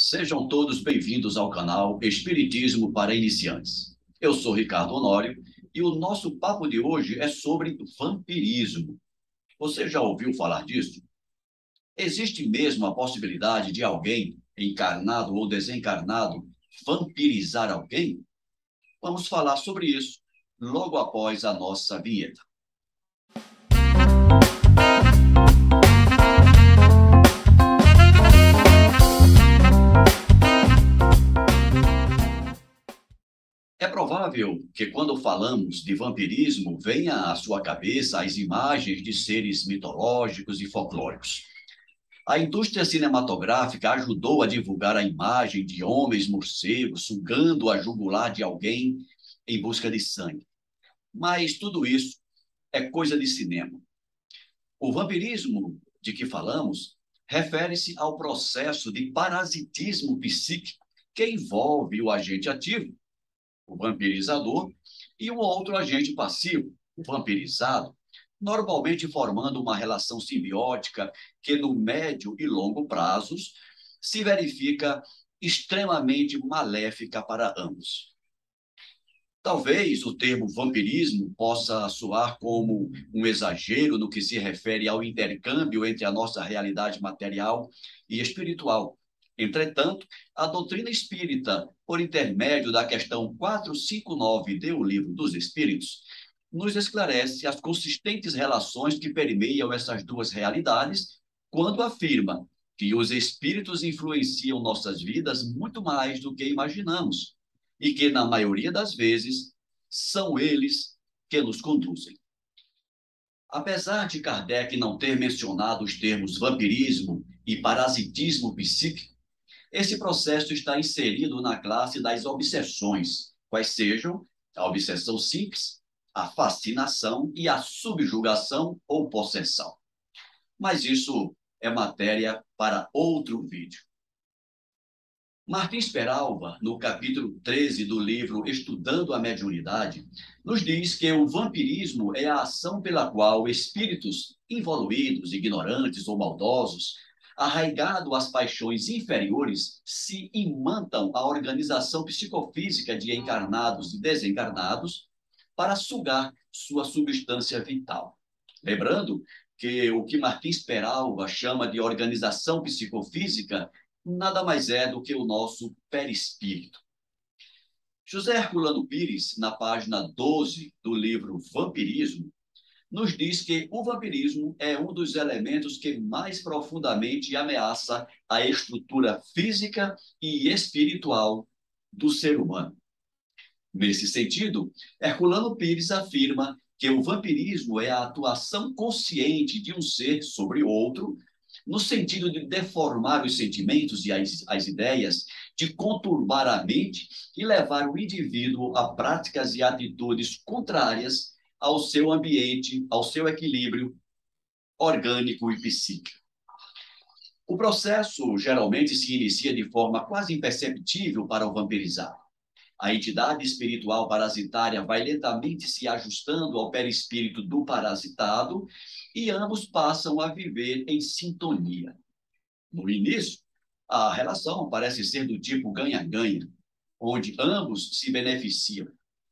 Sejam todos bem-vindos ao canal Espiritismo para Iniciantes. Eu sou Ricardo Honório e o nosso papo de hoje é sobre vampirismo. Você já ouviu falar disso? Existe mesmo a possibilidade de alguém, encarnado ou desencarnado, vampirizar alguém? Vamos falar sobre isso logo após a nossa vinheta. É provável que, quando falamos de vampirismo, venha à sua cabeça as imagens de seres mitológicos e folclóricos. A indústria cinematográfica ajudou a divulgar a imagem de homens morcegos sugando a jugular de alguém em busca de sangue. Mas tudo isso é coisa de cinema. O vampirismo de que falamos refere-se ao processo de parasitismo psíquico que envolve o agente ativo, o vampirizador, e um outro agente passivo, o vampirizado, normalmente formando uma relação simbiótica que, no médio e longo prazos, se verifica extremamente maléfica para ambos. Talvez o termo vampirismo possa soar como um exagero no que se refere ao intercâmbio entre a nossa realidade material e espiritual. Entretanto, a doutrina espírita, por intermédio da questão 459 do Livro dos Espíritos, nos esclarece as consistentes relações que permeiam essas duas realidades, quando afirma que os espíritos influenciam nossas vidas muito mais do que imaginamos, e que, na maioria das vezes, são eles que nos conduzem. Apesar de Kardec não ter mencionado os termos vampirismo e parasitismo psíquico, esse processo está inserido na classe das obsessões, quais sejam a obsessão simples, a fascinação e a subjugação ou possessão. Mas isso é matéria para outro vídeo. Martins Peralva, no capítulo 13 do livro Estudando a Mediunidade, nos diz que o vampirismo é a ação pela qual espíritos involuídos, ignorantes ou maldosos, arraigados às paixões inferiores, se imantam à organização psicofísica de encarnados e desencarnados para sugar sua substância vital. Lembrando que o que Martins Peralva chama de organização psicofísica nada mais é do que o nosso perispírito. José Herculano Pires, na página 12 do livro Vampirismo, nos diz que o vampirismo é um dos elementos que mais profundamente ameaça a estrutura física e espiritual do ser humano. Nesse sentido, Herculano Pires afirma que o vampirismo é a atuação consciente de um ser sobre outro, no sentido de deformar os sentimentos e as ideias, de conturbar a mente e levar o indivíduo a práticas e atitudes contrárias ao seu ambiente, ao seu equilíbrio orgânico e psíquico. O processo geralmente se inicia de forma quase imperceptível para o vampirizado. A entidade espiritual parasitária vai lentamente se ajustando ao perispírito do parasitado e ambos passam a viver em sintonia. No início, a relação parece ser do tipo ganha-ganha, onde ambos se beneficiam,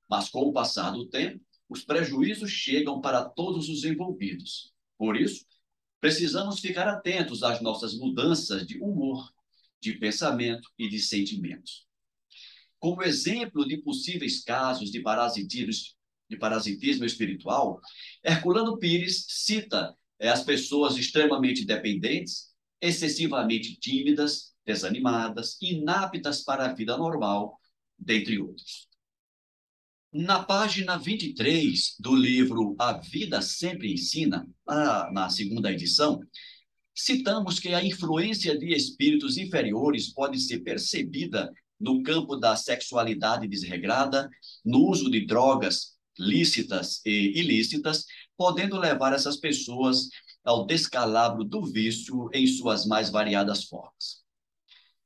mas com o passar do tempo, os prejuízos chegam para todos os envolvidos. Por isso, precisamos ficar atentos às nossas mudanças de humor, de pensamento e de sentimentos. Como exemplo de possíveis casos de parasitismo espiritual, Herculano Pires cita as pessoas extremamente dependentes, excessivamente tímidas, desanimadas, inaptas para a vida normal, dentre outros. Na página 23 do livro A Vida Sempre Ensina, na segunda edição, citamos que a influência de espíritos inferiores pode ser percebida no campo da sexualidade desregrada, no uso de drogas lícitas e ilícitas, podendo levar essas pessoas ao descalabro do vício em suas mais variadas formas.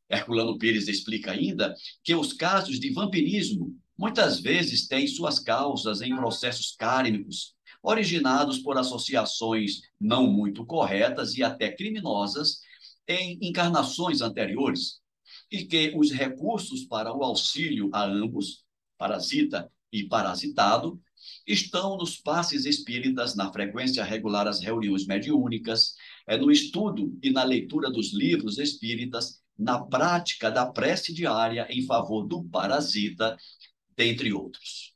Herculano Pires explica ainda que os casos de vampirismo muitas vezes têm suas causas em processos kármicos, originados por associações não muito corretas e até criminosas em encarnações anteriores, e que os recursos para o auxílio a ambos, parasita e parasitado, estão nos passes espíritas, na frequência regular às reuniões mediúnicas, no estudo e na leitura dos livros espíritas, na prática da prece diária em favor do parasita, dentre outros.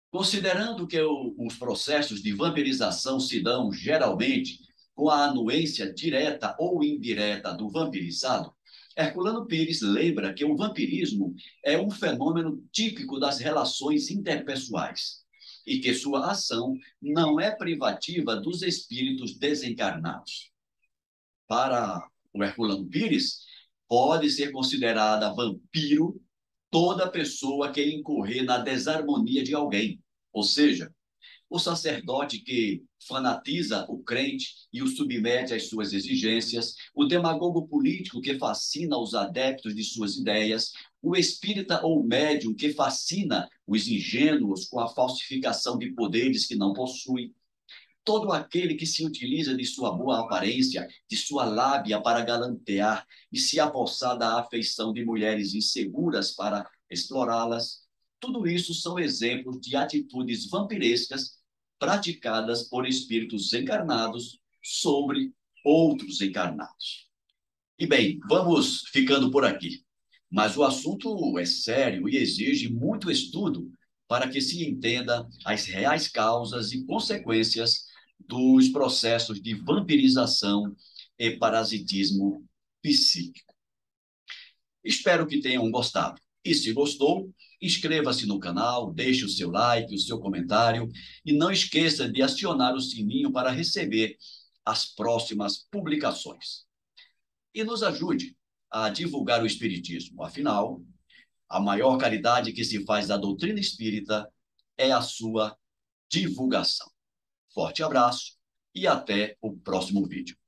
Considerando que os processos de vampirização se dão geralmente com a anuência direta ou indireta do vampirizado, Herculano Pires lembra que o vampirismo é um fenômeno típico das relações interpessoais e que sua ação não é privativa dos espíritos desencarnados. Para o Herculano Pires, pode ser considerada vampiro toda pessoa que incorrer na desarmonia de alguém, ou seja, o sacerdote que fanatiza o crente e o submete às suas exigências, o demagogo político que fascina os adeptos de suas ideias, o espírita ou médium que fascina os ingênuos com a falsificação de poderes que não possui, todo aquele que se utiliza de sua boa aparência, de sua lábia para galantear e se apossar da afeição de mulheres inseguras para explorá-las, tudo isso são exemplos de atitudes vampirescas praticadas por espíritos encarnados sobre outros encarnados. E bem, vamos ficando por aqui. Mas o assunto é sério e exige muito estudo para que se entenda as reais causas e consequências dos processos de vampirização e parasitismo psíquico. Espero que tenham gostado. E se gostou, inscreva-se no canal, deixe o seu like, o seu comentário e não esqueça de acionar o sininho para receber as próximas publicações. E nos ajude a divulgar o Espiritismo. Afinal, a maior caridade que se faz da doutrina espírita é a sua divulgação. Forte abraço e até o próximo vídeo.